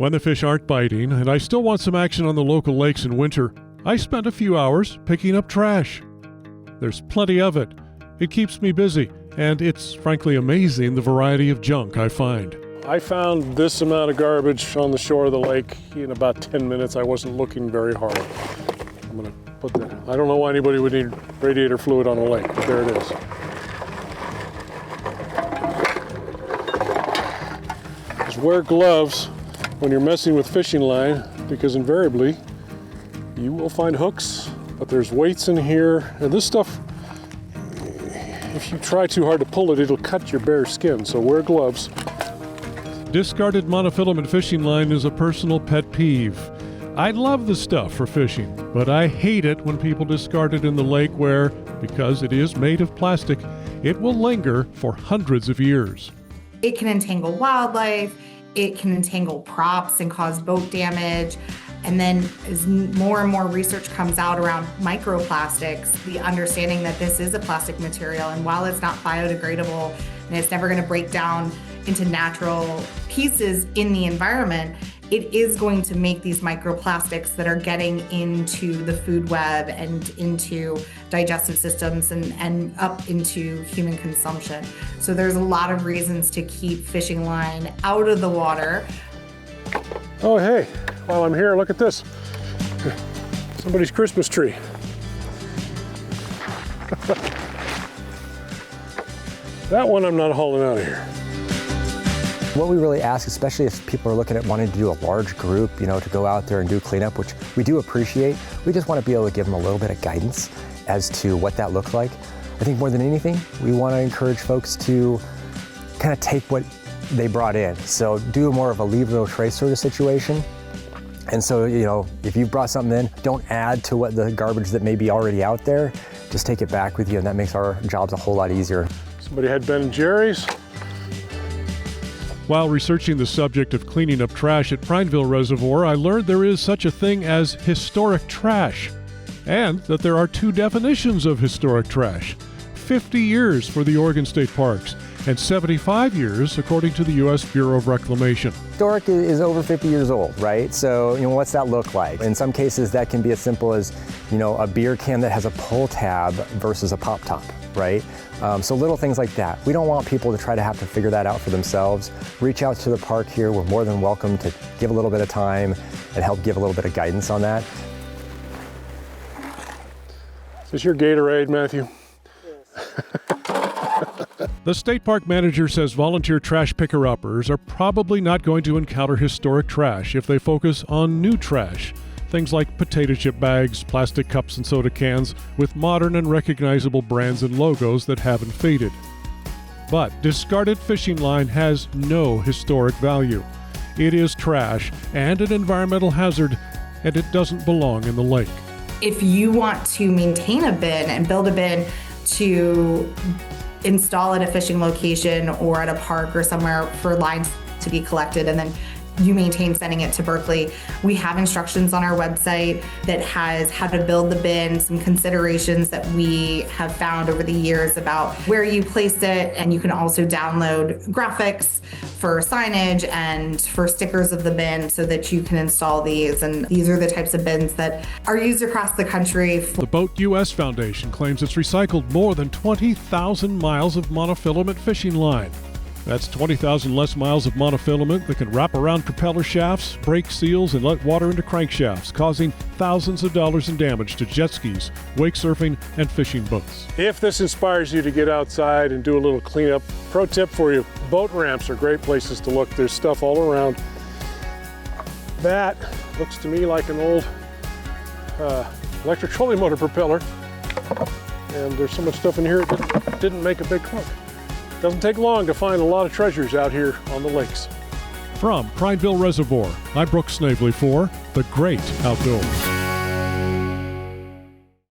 When the fish aren't biting and I still want some action on the local lakes in winter, I spend a few hours picking up trash. There's plenty of it. It keeps me busy, and it's frankly amazing the variety of junk I find. I found this amount of garbage on the shore of the lake in about 10 minutes. I wasn't looking very hard. I'm going to put that. I don't know why anybody would need radiator fluid on a lake, but there it is. Just wear gloves when you're messing with fishing line, because invariably you will find hooks, but there's weights in here, and this stuff, if you try too hard to pull it, it'll cut your bare skin, so wear gloves. Discarded monofilament fishing line is a personal pet peeve. I love the stuff for fishing, but I hate it when people discard it in the lake where, because it is made of plastic, it will linger for hundreds of years. It can entangle wildlife, it can entangle props and cause boat damage. And then as more and more research comes out around microplastics, the understanding that this is a plastic material, and while it's not biodegradable and it's never going to break down into natural pieces in the environment, it is going to make these microplastics that are getting into the food web and into digestive systems and up into human consumption. So there's a lot of reasons to keep fishing line out of the water. Oh, hey, while I'm here, look at this. Somebody's Christmas tree. That one I'm not hauling out of here. What we really ask, especially if people are looking at wanting to do a large group, to go out there and do cleanup, which we do appreciate, we just want to be able to give them a little bit of guidance as to what that looks like. I think more than anything, we want to encourage folks to kind of take what they brought in. So do more of a leave no trace sort of situation. And so, if you brought something in, don't add to what the garbage that may be already out there. Just take it back with you, and that makes our jobs a whole lot easier. Somebody had Ben & Jerry's. While researching the subject of cleaning up trash at Prineville Reservoir, I learned there is such a thing as historic trash, and that there are two definitions of historic trash: 50 years for the Oregon State Parks, and 75 years according to the U.S. Bureau of Reclamation. Historic is over 50 years old, right? So, what's that look like? In some cases, that can be as simple as, a beer can that has a pull tab versus a pop top, right? So little things like that. We don't want people to try to have to figure that out for themselves. Reach out to the park here. We're more than welcome to give a little bit of time and help give a little bit of guidance on that. Is this your Gatorade, Matthew? Yes. The state park manager says volunteer trash picker-uppers are probably not going to encounter historic trash if they focus on new trash. Things like potato chip bags, plastic cups and soda cans with modern and recognizable brands and logos that haven't faded. But discarded fishing line has no historic value. It is trash and an environmental hazard, and it doesn't belong in the lake. If you want to maintain a bin and build a bin to install at a fishing location or at a park or somewhere for lines to be collected and then you maintain sending it to Berkeley, we have instructions on our website that has how to build the bin, some considerations that we have found over the years about where you place it, and you can also download graphics for signage and for stickers of the bin so that you can install these. And these are the types of bins that are used across the country. The Boat US Foundation claims it's recycled more than 20,000 miles of monofilament fishing line. That's 20,000 less miles of monofilament that can wrap around propeller shafts, break seals, and let water into crankshafts, causing thousands of dollars in damage to jet skis, wake surfing, and fishing boats. If this inspires you to get outside and do a little cleanup, pro tip for you, boat ramps are great places to look. There's stuff all around. That looks to me like an old electric trolley motor propeller, and there's so much stuff in here it didn't make a big clunk. Doesn't take long to find a lot of treasures out here on the lakes. From Prineville Reservoir, I'm Brooks Snavely for The Great Outdoors.